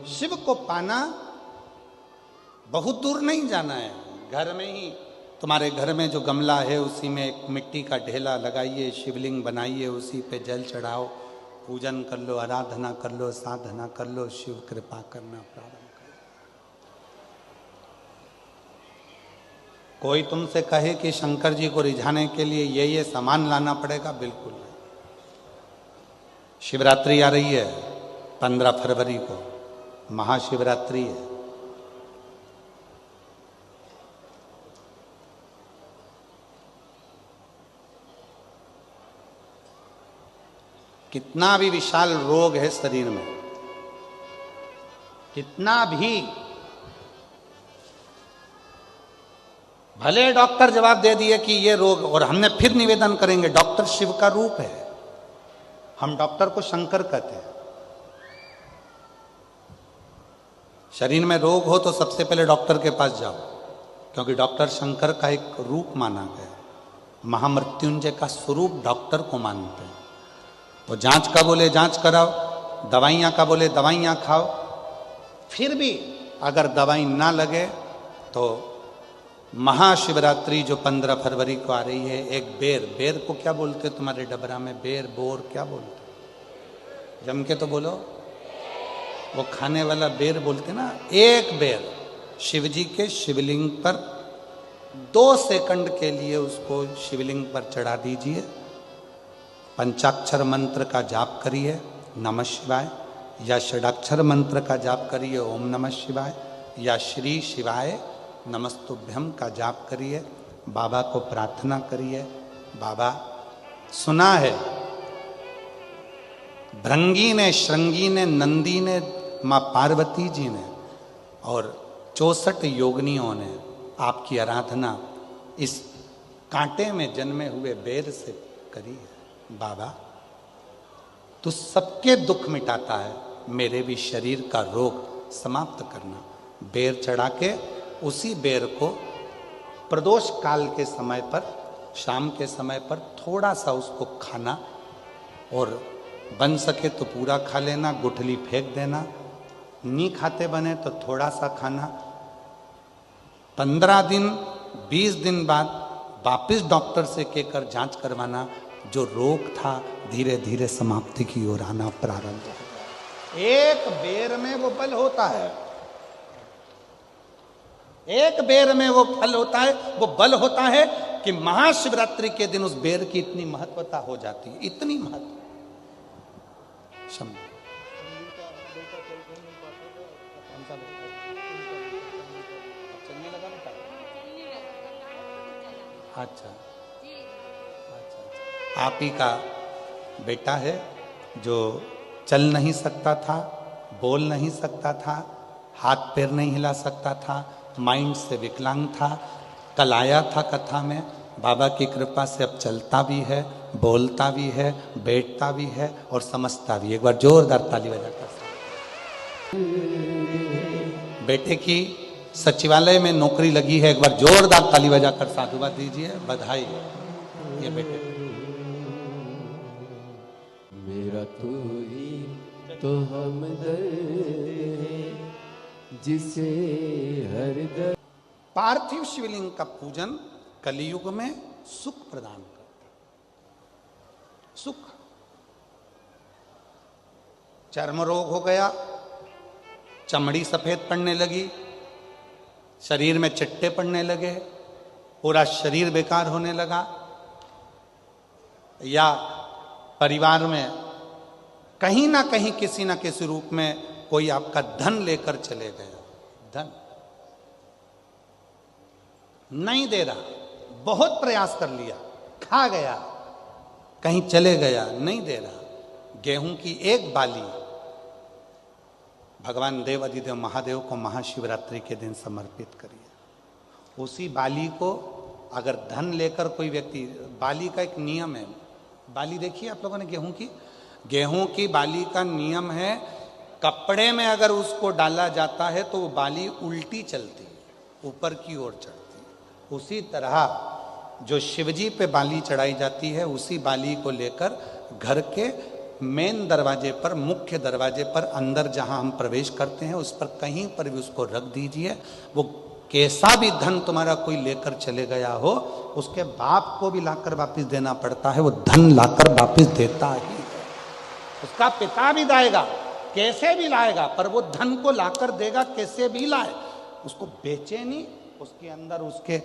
शिव को पाना बहुत दूर नहीं जाना है, घर में ही तुम्हारे घर में जो गमला है उसी में एक मिट्टी का ढेला लगाइए, शिवलिंग बनाइए, उसी पे जल चढ़ाओ, पूजन कर लो, आराधना कर लो, साधना कर लो, शिव कृपा करना प्रारंभ करो। कोई तुमसे कहे कि शंकर जी को रिझाने के लिए ये सामान लाना पड़ेगा, बिल्कुल नहीं। शिवरात्रि आ रही है 15 फरवरी को, महाशिवरात्रि है। कितना भी विशाल रोग है शरीर में, कितना भी भले डॉक्टर जवाब दे दिए कि ये रोग, और हमने फिर निवेदन करेंगे, डॉक्टर शिव का रूप है, हम डॉक्टर को शंकर कहते हैं। शरीर में रोग हो तो सबसे पहले डॉक्टर के पास जाओ, क्योंकि डॉक्टर शंकर का एक रूप माना गया, महामृत्युंजय का स्वरूप डॉक्टर को मानते हैं। तो जांच का बोले जांच कराओ, दवाइयां का बोले दवाइयां खाओ, फिर भी अगर दवाई ना लगे तो महाशिवरात्रि जो 15 फरवरी को आ रही है, एक बेर को क्या बोलते तुम्हारे डबरा में, बेर बोर क्या बोलते, जम के तो बोलो, वो खाने वाला बेर बोलते ना। एक बेर शिव जी के शिवलिंग पर 2 सेकंड के लिए उसको शिवलिंग पर चढ़ा दीजिए, पंचाक्षर मंत्र का जाप करिए नमः शिवाय, या षडाक्षर मंत्र का जाप करिए ओम नमः शिवाय, या श्री शिवाय नमस्तुभ्यम का जाप करिए, बाबा को प्रार्थना करिए। बाबा, सुना है भृंगी ने, श्रृंगी ने, नंदी ने, माँ पार्वती जी ने और 64 योगिनियों ने आपकी आराधना इस कांटे में जन्मे हुए बेर से करी है। बाबा, तू सबके दुख मिटाता है, मेरे भी शरीर का रोग समाप्त करना। बेर चढ़ा के उसी बेर को प्रदोष काल के समय पर, शाम के समय पर थोड़ा सा उसको खाना, और बन सके तो पूरा खा लेना, गुठली फेंक देना, नहीं खाते बने तो थोड़ा सा खाना। 15 दिन 20 दिन बाद वापिस डॉक्टर से कहकर जांच करवाना, जो रोग था धीरे धीरे समाप्ति की ओर आना प्रारंभ हो। एक बेर में वो बल होता है, एक बेर में वो फल होता है, वो बल होता है कि महाशिवरात्रि के दिन उस बेर की इतनी महत्वता हो जाती है, इतनी महत्व। अच्छा, आप ही का बेटा है जो चल नहीं सकता था, बोल नहीं सकता था, हाथ पैर नहीं हिला सकता था, माइंड से विकलांग था। कल आया था कथा में, बाबा की कृपा से अब चलता भी है, बोलता भी है, बैठता भी है और समझता भी। एक बार जोरदार ताली बजाकर। बेटे की सचिवालय में नौकरी लगी है, एक बार जोरदार ताली बजाकर साधुवाद दीजिए, बधाई। ये बेटे मेरा तू ही तो हमदर्द है, जिसे हर दर्द। पार्थिव शिवलिंग का पूजन कलियुग में सुख प्रदान करता है। सुख, चर्म रोग हो गया, चमड़ी सफेद पड़ने लगी, शरीर में चिट्टे पड़ने लगे, पूरा शरीर बेकार होने लगा, या परिवार में कहीं ना कहीं किसी ना किसी रूप में कोई आपका धन लेकर चले गया, धन नहीं दे रहा, बहुत प्रयास कर लिया, खा गया, कहीं चले गया, नहीं दे रहा। गेहूं की एक बाली भगवान देव अधिदेव महादेव को महाशिवरात्रि के दिन समर्पित करिए। उसी बाली को अगर धन लेकर कोई व्यक्ति, बाली का एक नियम है, बाली देखिए आप लोगों ने गेहूं की बाली का नियम है, कपड़े में अगर उसको डाला जाता है तो वो बाली उल्टी चलती है, ऊपर की ओर चढ़ती है। उसी तरह जो शिवजी पे बाली चढ़ाई जाती है, उसी बाली को लेकर घर के मेन दरवाजे पर, मुख्य दरवाजे पर अंदर जहां हम प्रवेश करते हैं उस पर कहीं पर भी उसको रख दीजिए। वो कैसा भी धन तुम्हारा कोई लेकर चले गया हो, उसके बाप को भी लाकर वापस देना पड़ता है, वो धन लाकर वापस देता ही है। उसका पिता भी लाएगा, कैसे भी लाएगा, पर वो धन को लाकर देगा, कैसे भी लाए। उसको बेचे नहीं, उसके अंदर, उसके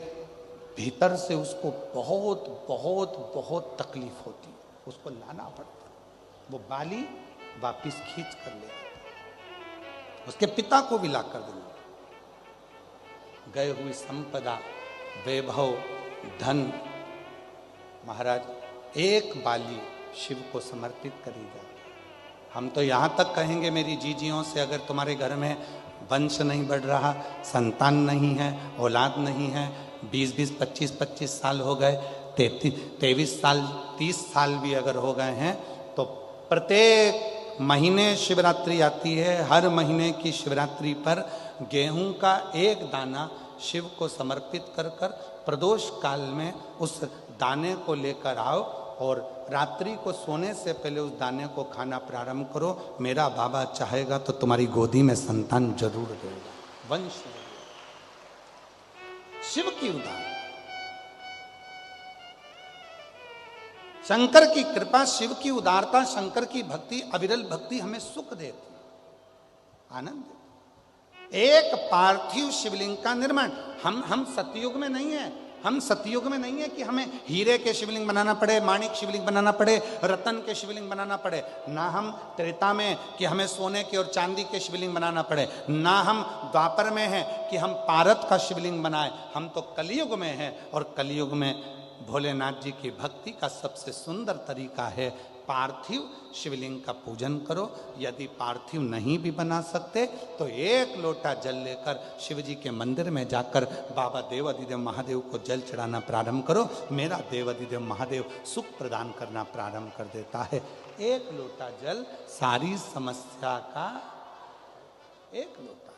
भीतर से उसको बहुत बहुत बहुत तकलीफ होती है, उसको लाना पड़ता है। वो बाली वापिस खींच कर ले आता, उसके पिता को भी लाकर देना। गए हुई संपदा, वैभव, धन, महाराज एक बाली शिव को समर्पित करी जाए। हम तो यहाँ तक कहेंगे मेरी जीजियों से, अगर तुम्हारे घर में वंश नहीं बढ़ रहा, संतान नहीं है, औलाद नहीं है, 20-20, 25-25 साल हो गए, 23 साल, 30 साल भी अगर हो गए हैं, तो प्रत्येक महीने शिवरात्रि आती है। हर महीने की शिवरात्रि पर गेहूं का एक दाना शिव को समर्पित कर कर प्रदोष काल में उस दाने को लेकर आओ और रात्रि को सोने से पहले उस दाने को खाना प्रारंभ करो। मेरा बाबा चाहेगा तो तुम्हारी गोदी में संतान जरूर देगा, वंश देगा। शिव की उदाहरण, शंकर की कृपा, शिव की उदारता, शंकर की भक्ति, अविरल भक्ति हमें सुख देती, आनंद देती। एक पार्थिव शिवलिंग का निर्माण, हम सतयुग में नहीं है, हम सतयुग में नहीं है कि हमें हीरे के शिवलिंग बनाना पड़े, माणिक शिवलिंग बनाना पड़े, रतन के शिवलिंग बनाना पड़े। ना हम त्रेता में कि हमें सोने के और चांदी के शिवलिंग बनाना पड़े, ना हम द्वापर में हैं कि हम पारत का शिवलिंग बनाए। हम तो कलयुग में हैं, और कलयुग में भोलेनाथ जी की भक्ति का सबसे सुंदर तरीका है पार्थिव शिवलिंग का पूजन करो। यदि पार्थिव नहीं भी बना सकते तो एक लोटा जल लेकर शिव जी के मंदिर में जाकर बाबा देवाधिदेव महादेव को जल चढ़ाना प्रारंभ करो। मेरा देवाधिदेव महादेव सुख प्रदान करना प्रारंभ कर देता है। एक लोटा जल सारी समस्या का, एक लोटा